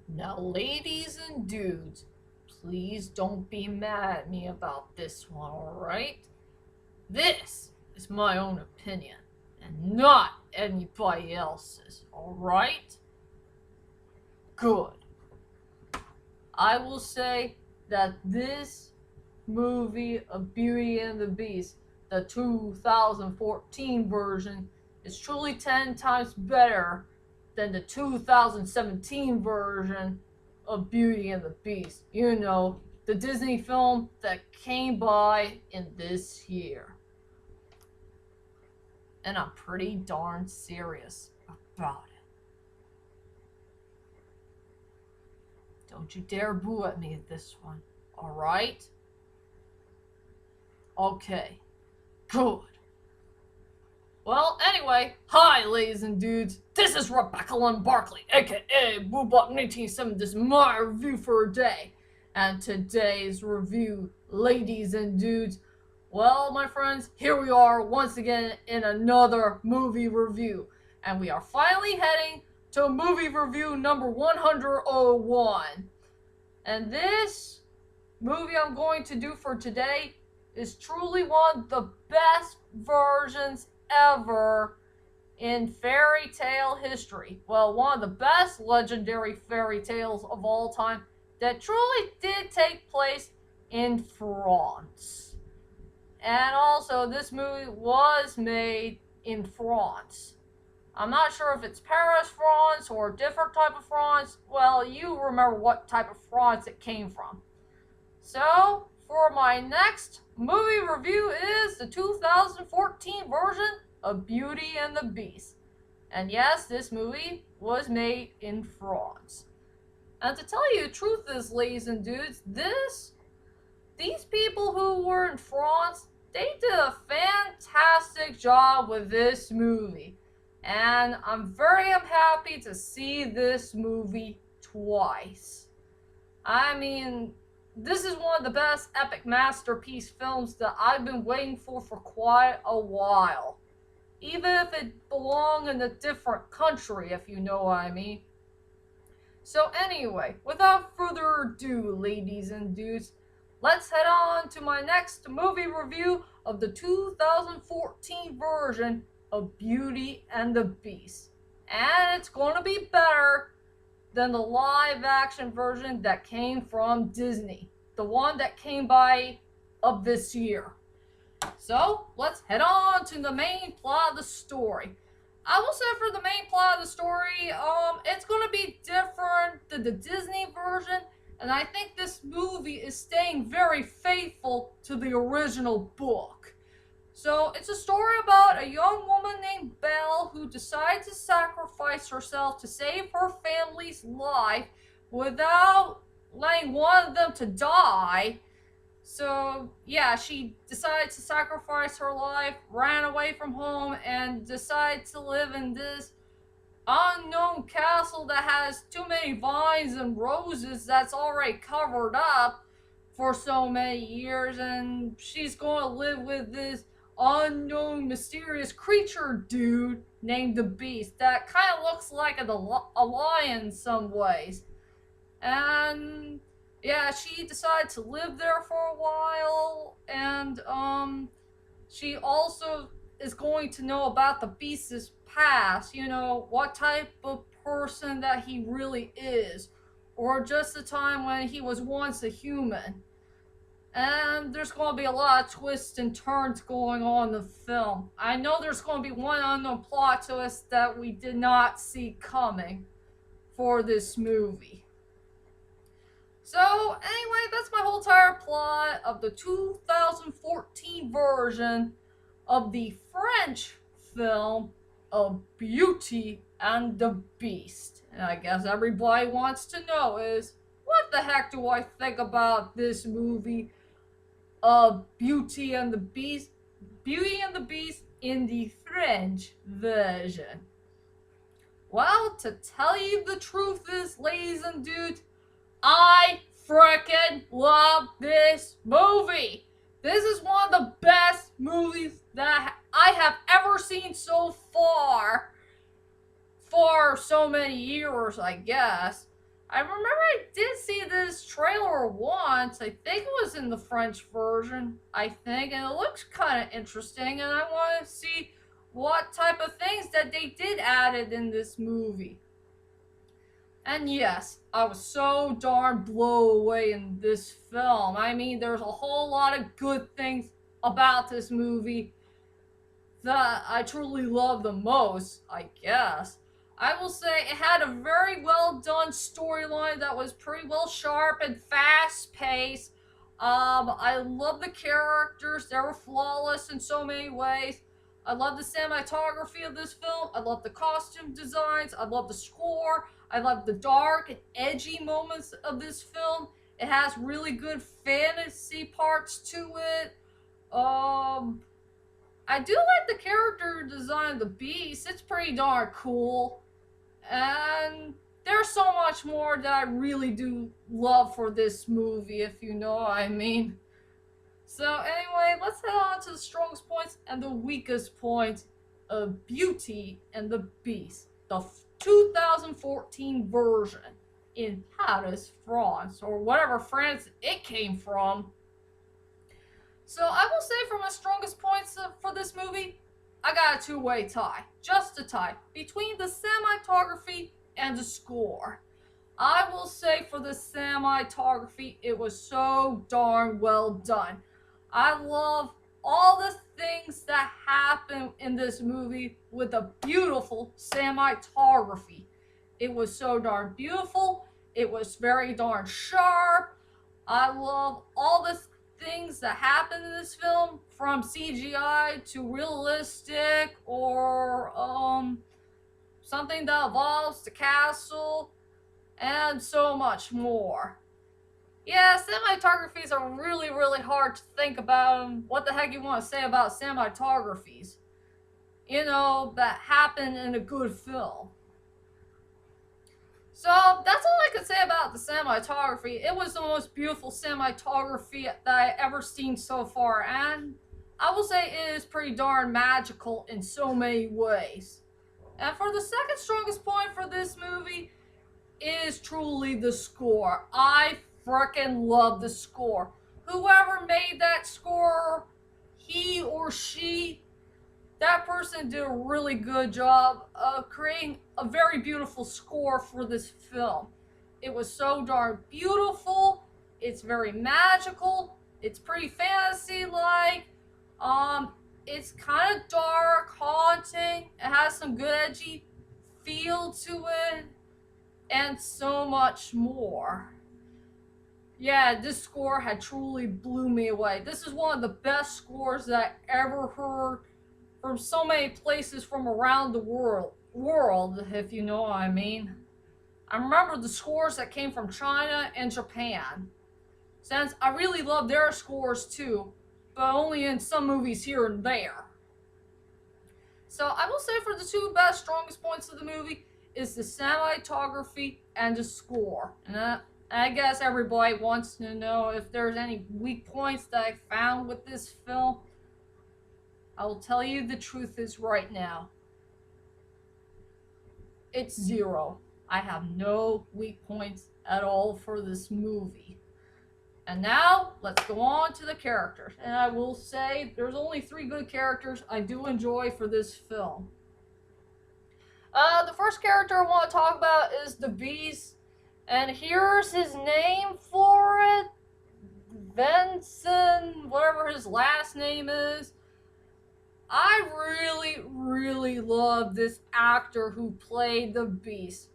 Now, ladies and dudes, please don't be mad at me about this one, alright? This is my own opinion, and not anybody else's, alright? Good. I will say that this movie of Beauty and the Beast, the 2014 version, is truly 10 times better than the 2017 version of Beauty and the Beast. You know, the Disney film that came by in this year. And I'm pretty darn serious about it. Don't you dare boo at me at this one, alright? Okay, good. Well, anyway, hi ladies and dudes, this is Rebecca Lynn Barkley, aka Boobot1970. This is my review for a day. And today's review, ladies and dudes, well, my friends, here we are once again in another movie review. And we are finally heading to movie review number 101. And this movie I'm going to do for today is truly one of the best versions ever in fairy tale history. Well, one of the best legendary fairy tales of all time that truly did take place in France. And also, this movie was made in France. I'm not sure if it's Paris, France, or a different type of France. Well, you remember what type of France it came from. So, for my next movie review is the 2014 version of Beauty and the Beast. And yes, this movie was made in France. And to tell you the truth is, ladies and dudes, these people who were in France, they did a fantastic job with this movie. And I'm very happy to see this movie twice. I mean, this is one of the best epic masterpiece films that I've been waiting for quite a while. Even if it belonged in a different country, if you know what I mean. So anyway, without further ado, ladies and dudes, let's head on to my next movie review of the 2014 version of Beauty and the Beast. And it's going to be better than the live action version that came from Disney. The one that came by of this year. So, let's head on to the main plot of the story. I will say for the main plot of the story, it's going to be different than the Disney version, and I think this movie is staying very faithful to the original book. So, it's a story about a young woman named Belle who decides to sacrifice herself to save her family's life without letting one of them to die. So, yeah, she decided to sacrifice her life, ran away from home, and decided to live in this unknown castle that has too many vines and roses that's already covered up for so many years, and she's going to live with this unknown mysterious creature dude named the Beast that kind of looks like a lion in some ways. And yeah, she decided to live there for a while, and she also is going to know about the Beast's past, you know, what type of person that he really is, or just the time when he was once a human. And there's going to be a lot of twists and turns going on in the film. I know there's going to be one unknown plot twist that we did not see coming for this movie. So, anyway, that's my whole entire plot of the 2014 version of the French film of Beauty and the Beast. And I guess everybody wants to know is, what the heck do I think about this movie of Beauty and the Beast? Beauty and the Beast in the French version. Well, to tell you the truth is, ladies and dudes, I frickin' love this movie. This is one of the best movies that I have ever seen so far. For so many years, I guess. I remember I did see this trailer once. I think it was in the French version, I think, and it looks kind of interesting, and I want to see what type of things that they did added in this movie. And yes, I was so darn blown away in this film. I mean, there's a whole lot of good things about this movie that I truly love the most, I guess. I will say it had a very well done storyline that was pretty well sharp and fast paced. I love the characters, they were flawless in so many ways. I love the cinematography of this film. I love the costume designs. I love the score. I love the dark and edgy moments of this film. It has really good fantasy parts to it. I do like the character design of the Beast. It's pretty darn cool. And there's so much more that I really do love for this movie, if you know what I mean. So anyway, let's head on to the strongest points and the weakest points of Beauty and the Beast, the 2014 version in Paris, France, or whatever France it came from. So I will say for my strongest points for this movie, I got a two-way tie, just a tie, between the cinematography and the score. I will say for the cinematography, it was so darn well done. I love all the things that happen in this movie with a beautiful cinematography. It was so darn beautiful. It was very darn sharp. I love all the things that happen in this film, from CGI to realistic, or something that evolves to castle, and so much more. Yeah, cinematographies are really, really hard to think about. What the heck you want to say about cinematographies? You know, that happen in a good film. So that's all I could say about the cinematography. It was the most beautiful cinematography that I ever seen so far, and I will say it is pretty darn magical in so many ways. And for the second strongest point for this movie is truly the score. I frickin' love the score. Whoever made that score, he or she, that person did a really good job of creating a very beautiful score for this film. It was so darn beautiful. It's very magical. It's pretty fantasy-like. It's kind of dark, haunting. It has some good edgy feel to it, and so much more. Yeah, this score had truly blew me away. This is one of the best scores that I ever heard from so many places from around the world, if you know what I mean. I remember the scores that came from China and Japan, since I really love their scores too, but only in some movies here and there. So I will say for the two best, strongest points of the movie is the cinematography and the score. And I guess everybody wants to know if there's any weak points that I found with this film. I will tell you the truth is right now. It's zero. I have no weak points at all for this movie. And now, let's go on to the characters. And I will say, there's only 3 good characters I do enjoy for this film. The first character I want to talk about is the Beast. And here's his name for it. Vincent, whatever his last name is. I really, really love this actor who played the Beast.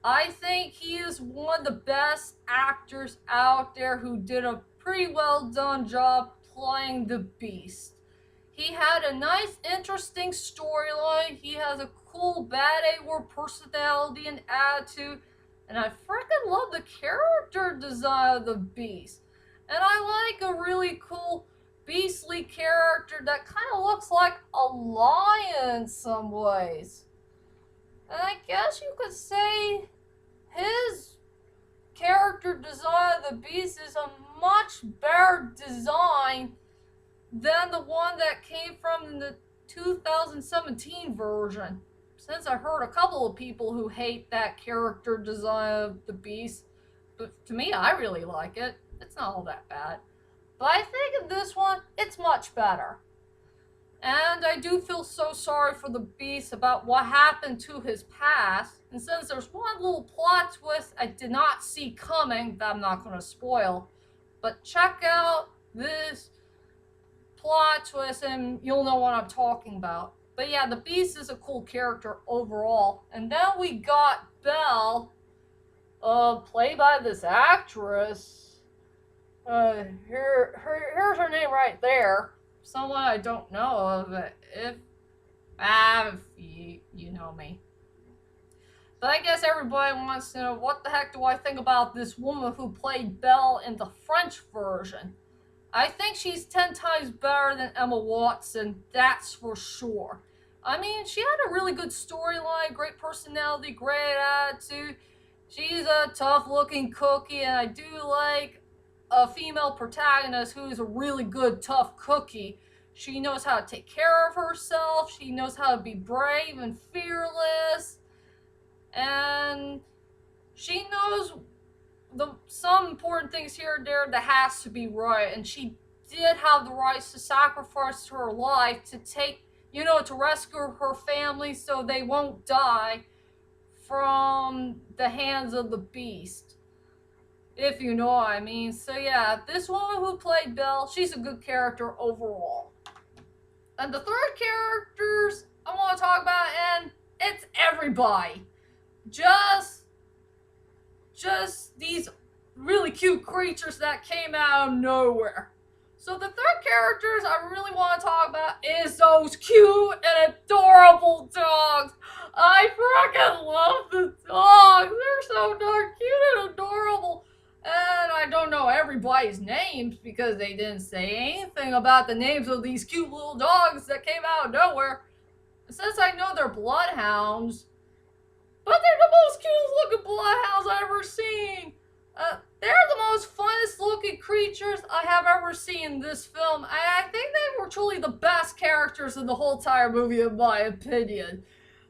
I think he is one of the best actors out there who did a pretty well done job playing the Beast. He had a nice, interesting storyline. He has a cool, bad A-word personality and attitude. And I freaking love the character design of the Beast. And I like a really cool beastly character that kind of looks like a lion in some ways. And I guess you could say his character design of the Beast is a much better design than the one that came from the 2017 version. since I heard a couple of people who hate that character design of the Beast, but to me, I really like it. It's not all that bad. But I think in this one, it's much better. And I do feel so sorry for the Beast about what happened to his past. And since there's one little plot twist I did not see coming that I'm not going to spoil, but check out this plot twist and you'll know what I'm talking about. But yeah, the Beast is a cool character overall. And then we got Belle, played by this actress. Here's her name right there. Someone I don't know of. If you know me. But I guess everybody wants to know, what the heck do I think about this woman who played Belle in the French version? I think she's 10 times better than Emma Watson, that's for sure. I mean, she had a really good storyline, great personality, great attitude. She's a tough-looking cookie, and I do like a female protagonist who is a really good, tough cookie. She knows how to take care of herself. She knows how to be brave and fearless. And she knows some important things here and there that has to be right. And she did have the right to sacrifice her life to to rescue her family so they won't die from the hands of the Beast. If you know what I mean. So yeah, this woman who played Belle, she's a good character overall. And the third characters I want to talk about, and it's everybody. Just these really cute creatures that came out of nowhere. So the third characters I really want to talk about is those cute and adorable dogs. I freaking love the dogs. They're so darn cute and adorable. And I don't know everybody's names because they didn't say anything about the names of these cute little dogs that came out of nowhere. Since I know they're bloodhounds, but they're the most cutest looking bloodhounds I've ever seen. They're the most funnest looking creatures I have ever seen in this film. I think they were truly the best characters in the whole entire movie, in my opinion.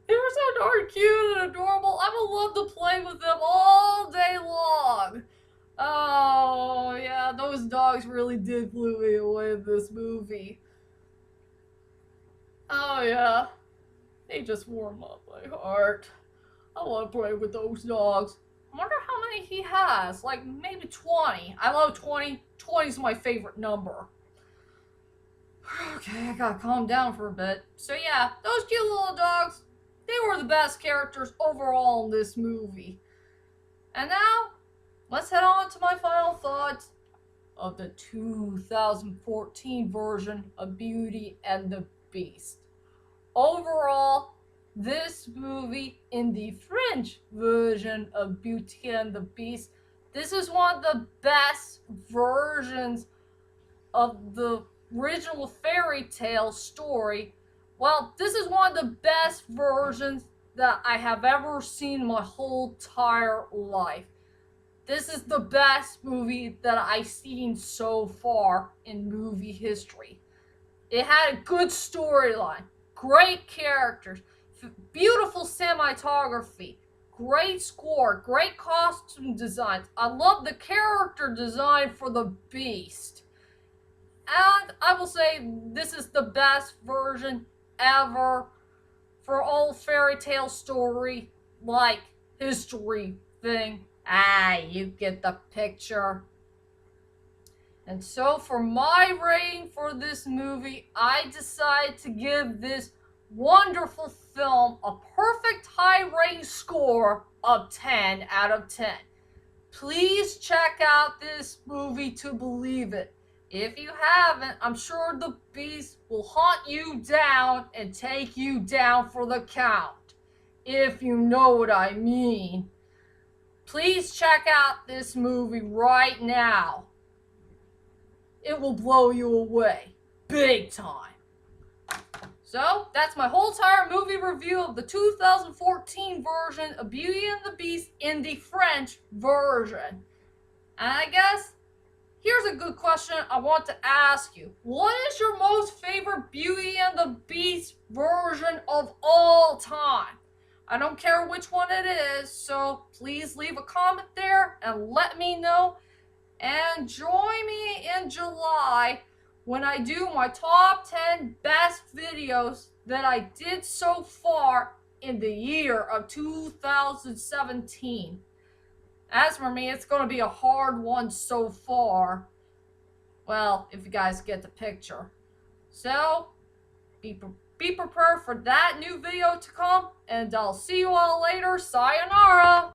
They were so darn cute and adorable. I would love to play with them all day long. Oh, yeah, those dogs really did blow me away in this movie. Oh, yeah. They just warm up my heart. I want to play with those dogs. I wonder how many he has. Like, maybe 20. I love 20. 20 is my favorite number. Okay, I gotta calm down for a bit. So yeah, those cute little dogs, they were the best characters overall in this movie. And now, let's head on to my final thoughts of the 2014 version of Beauty and the Beast. Overall, this movie in the French version of Beauty and the Beast, this is one of the best versions of the original fairy tale story. Well, this is one of the best versions that I have ever seen in my whole entire life. This is the best movie that I've seen so far in movie history. It had a good storyline, great characters, beautiful cinematography, great score, great costume designs. I love the character design for the Beast. And I will say this is the best version ever for all fairy tale story like history thing. You get the picture. And so for my rating for this movie, I decided to give this wonderful film a perfect high rating score of 10 out of 10. Please check out this movie to believe it. If you haven't, I'm sure the Beast will hunt you down and take you down for the count. If you know what I mean. Please check out this movie right now. It will blow you away. Big time. So, that's my whole entire movie review of the 2014 version of Beauty and the Beast in the French version. And I guess, here's a good question I want to ask you. What is your most favorite Beauty and the Beast version of all time? I don't care which one it is, so please leave a comment there and let me know. And join me in July when I do my top 10 best videos that I did so far in the year of 2017. As for me, it's going to be a hard one so far. Well, if you guys get the picture. So, be prepared for that new video to come, and I'll see you all later. Sayonara!